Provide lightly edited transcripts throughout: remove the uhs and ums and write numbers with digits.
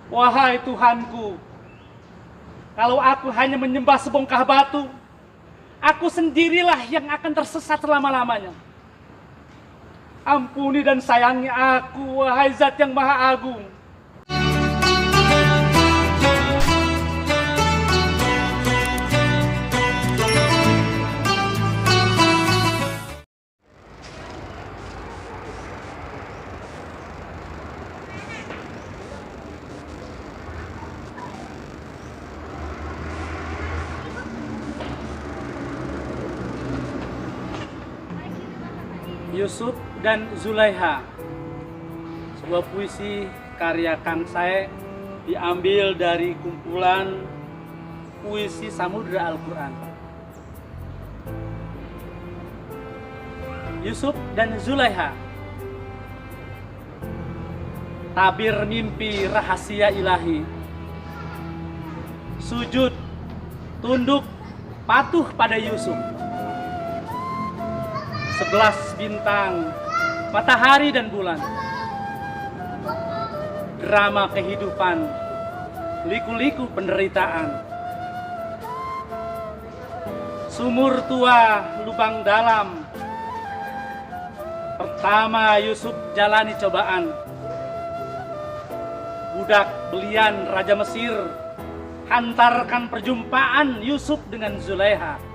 Wahai Tuhanku, kalau aku hanya menyembah sebongkah batu, aku sendirilah yang akan tersesat selama-lamanya. Ampuni dan sayangi aku, wahai Zat yang Maha Agung. Yusuf dan Zulaiha, sebuah puisi karya Kang Sae, diambil dari kumpulan puisi Samudra Al-Quran. Yusuf dan Zulaiha, tabir mimpi rahasia ilahi, sujud, tunduk, patuh pada Yusuf. 11 bintang, matahari dan bulan, drama kehidupan, liku-liku penderitaan, sumur tua, lubang dalam. Pertama Yusuf jalani cobaan, budak belian Raja Mesir hantarkan perjumpaan Yusuf dengan Zulaiha.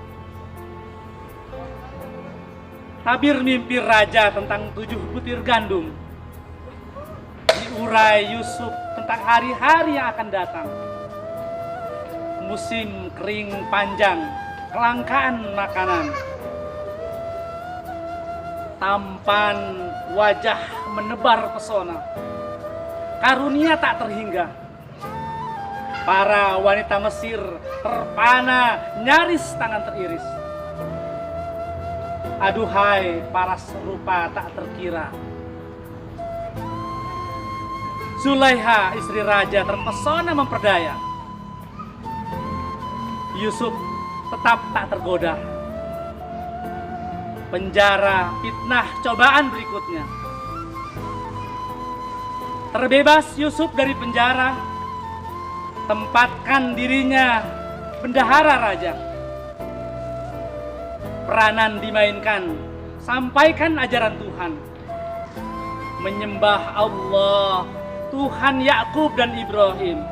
Tabir mimpi raja tentang 7 butir gandum, diurai Yusuf tentang hari-hari yang akan datang. Musim kering panjang, kelangkaan makanan, tampan wajah menebar pesona, karunia tak terhingga. Para wanita Mesir terpana, nyaris tangan teriris. Aduhai paras rupa tak terkira. Zulaiha istri raja terpesona memperdaya. Yusuf tetap tak tergoda. Penjara, fitnah, cobaan berikutnya. Terbebas Yusuf dari penjara, tempatkan dirinya bendahara raja. Peranan dimainkan, sampaikan ajaran Tuhan. Menyembah Allah, Tuhan Yakub dan Ibrahim.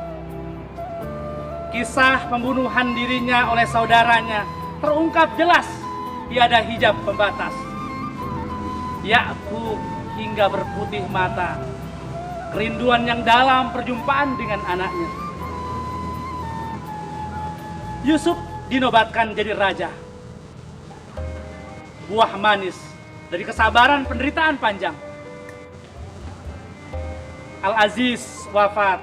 Kisah pembunuhan dirinya oleh saudaranya terungkap jelas, tiada hijab pembatas. Yakub hingga berputih mata, kerinduan yang dalam perjumpaan dengan anaknya. Yusuf dinobatkan jadi raja. Buah manis dari kesabaran penderitaan panjang. Al-Aziz wafat,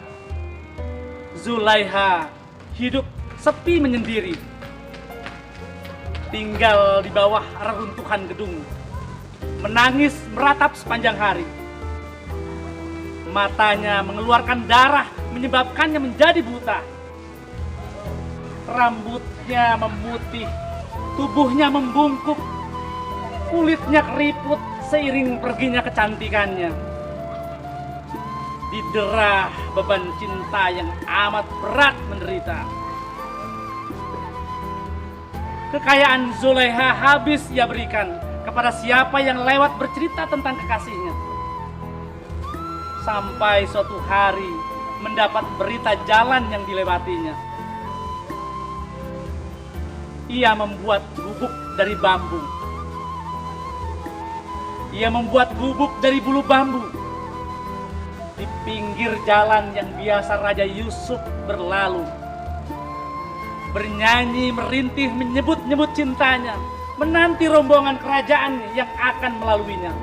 Zulaiha hidup sepi menyendiri, tinggal di bawah reruntuhan gedung, menangis meratap sepanjang hari. Matanya mengeluarkan darah menyebabkannya menjadi buta. Rambutnya memutih, tubuhnya membungkuk, kulitnya keriput seiring perginya kecantikannya. Diderah beban cinta yang amat berat menderita. Kekayaan Zulaiha habis ia berikan kepada siapa yang lewat bercerita tentang kekasihnya. Sampai suatu hari mendapat berita jalan yang dilewatinya. Ia membuat gubuk dari bambu. Ia membuat gubuk dari bulu bambu di pinggir jalan yang biasa Raja Yusuf berlalu. Bernyanyi, merintih, menyebut-nyebut cintanya, menanti rombongan kerajaan yang akan melaluinya.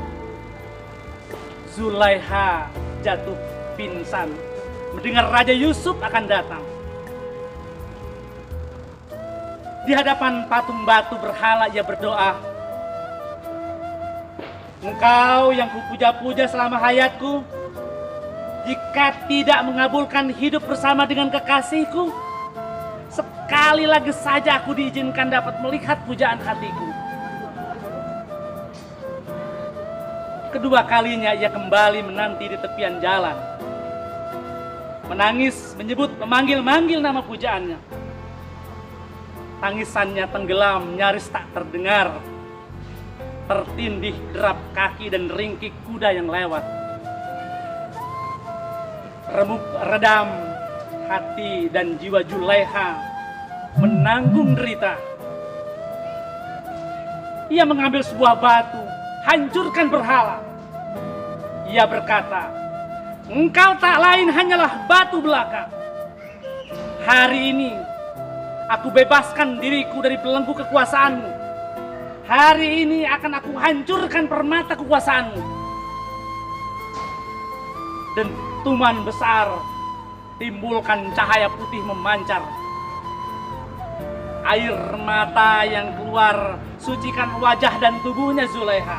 Zulaiha jatuh pingsan mendengar Raja Yusuf akan datang. Di hadapan patung batu berhala ia berdoa, Engkau yang kupuja-puja selama hayatku, jika tidak mengabulkan hidup bersama dengan kekasihku, sekali lagi saja aku diizinkan dapat melihat pujaan hatiku. Kedua kalinya ia kembali menanti di tepian jalan. menangis, memanggil-manggil nama pujaannya. Tangisannya tenggelam, nyaris tak terdengar, tertindih derap kaki dan ringkik kuda yang lewat. Remuk redam hati dan jiwa Zulaiha menanggung derita. Ia mengambil sebuah batu, hancurkan berhala. Ia berkata, "Engkau tak lain hanyalah batu belaka. Hari ini aku bebaskan diriku dari belenggu kekuasaanmu. Hari ini akan aku hancurkan permata kekuasaanmu." Dentuman besar timbulkan cahaya putih memancar. Air mata yang keluar sucikan wajah dan tubuhnya Zulaiha.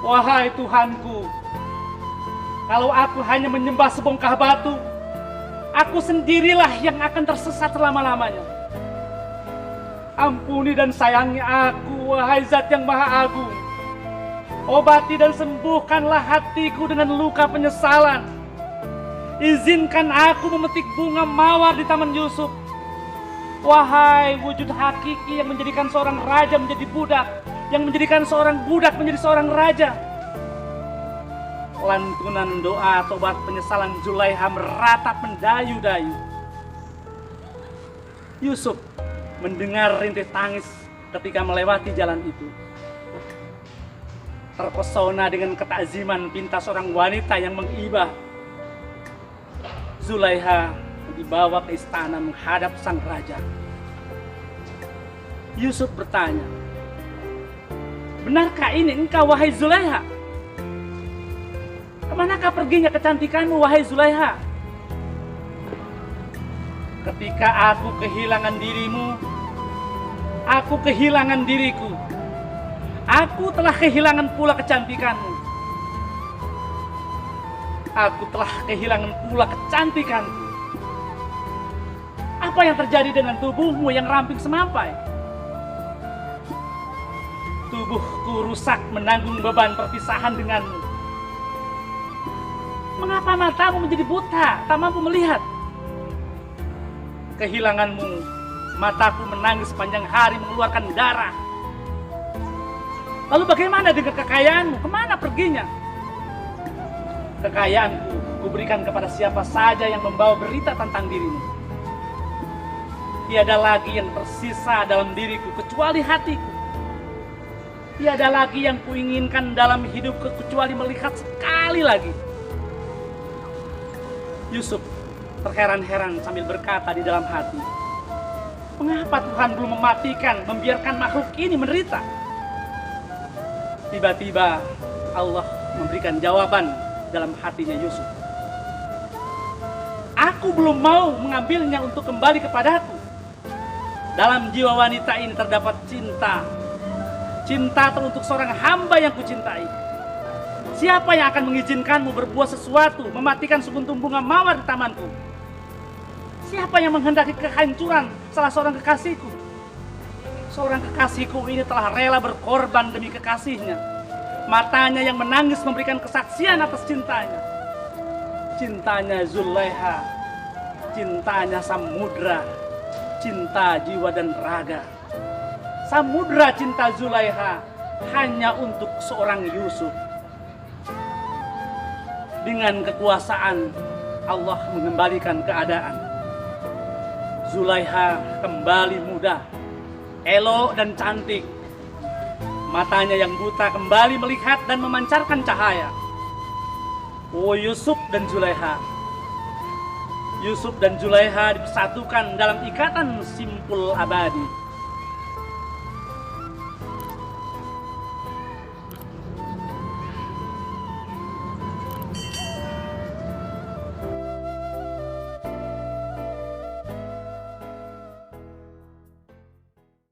"Wahai Tuhanku, kalau aku hanya menyembah sebongkah batu, aku sendirilah yang akan tersesat selama-lamanya. Ampuni dan sayangi aku, wahai Zat yang Maha Agung. Obati dan sembuhkanlah hatiku dengan luka penyesalan. Izinkan aku memetik bunga mawar di Taman Yusuf. Wahai wujud hakiki yang menjadikan seorang raja menjadi budak, yang menjadikan seorang budak menjadi seorang raja." Lantunan doa tobat penyesalan Zulaiha meratap mendayu-dayu. Yusuf mendengar rintih tangis ketika melewati jalan itu. Terpesona dengan ketakziman pinta seorang wanita yang mengibah, Zulaiha dibawa ke istana menghadap sang raja. Yusuf bertanya, "Benarkah ini engkau, wahai Zulaiha? Kemanakah perginya kecantikanmu, wahai Zulaiha? Ketika aku kehilangan dirimu, aku kehilangan diriku. Aku telah kehilangan pula kecantikanmu. Aku telah kehilangan pula kecantikanku. Apa yang terjadi dengan tubuhmu yang ramping semampai? Tubuhku rusak menanggung beban perpisahan denganmu. Mengapa matamu menjadi buta, tak mampu melihat? Kehilanganmu, mataku menangis sepanjang hari mengeluarkan darah. Lalu bagaimana dengan kekayaanmu? Kemana perginya? Kekayaanku kuberikan kepada siapa saja yang membawa berita tentang dirimu. Tiada lagi yang tersisa dalam diriku kecuali hatiku. Tiada lagi yang kuinginkan dalam hidupku kecuali melihat sekali lagi." Yusuf terheran-heran sambil berkata di dalam hati, "Mengapa Tuhan belum membiarkan makhluk ini menderita?" Tiba-tiba Allah memberikan jawaban dalam hatinya Yusuf. "Aku belum mau mengambilnya untuk kembali kepadaku. Dalam jiwa wanita ini terdapat cinta. Cinta teruntuk seorang hamba yang kucintai. Siapa yang akan mengizinkanmu berbuat sesuatu, mematikan sekuntum bunga mawar di tamanku? Siapa yang menghendaki kehancuran salah seorang kekasihku? Seorang kekasihku ini telah rela berkorban demi kekasihnya. Matanya yang menangis memberikan kesaksian atas cintanya. Cintanya Zulaiha, cintanya samudra, cinta jiwa dan raga. Samudra cinta Zulaiha hanya untuk seorang Yusuf. Dengan kekuasaan Allah mengembalikan keadaan. Zulaiha kembali muda, elok dan cantik. Matanya yang buta kembali melihat dan memancarkan cahaya. Oh Yusuf dan Zulaiha. Yusuf dan Zulaiha dipersatukan dalam ikatan simpul abadi.